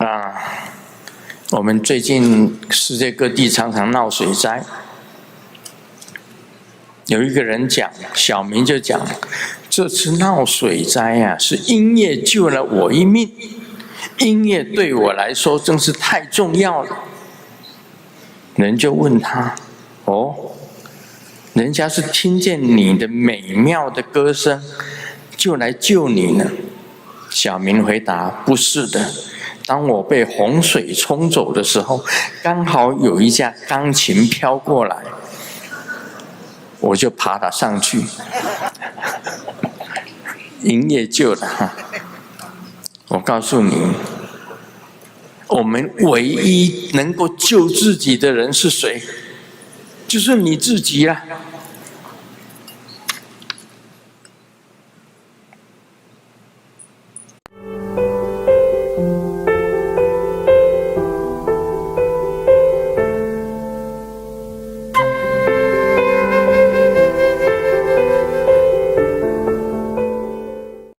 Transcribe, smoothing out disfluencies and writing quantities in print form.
啊，我们最近世界各地常常闹水灾，有一个人讲，小明就讲，这次闹水灾啊，是音乐救了我一命，音乐对我来说真是太重要了。人就问他，哦，人家是听见你的美妙的歌声，就来救你呢。小明回答，不是的，当我被洪水冲走的时候，刚好有一架钢琴飘过来，我就爬了上去，音乐救了哈。我告诉你，我们唯一能够救自己的人是谁？就是你自己啦。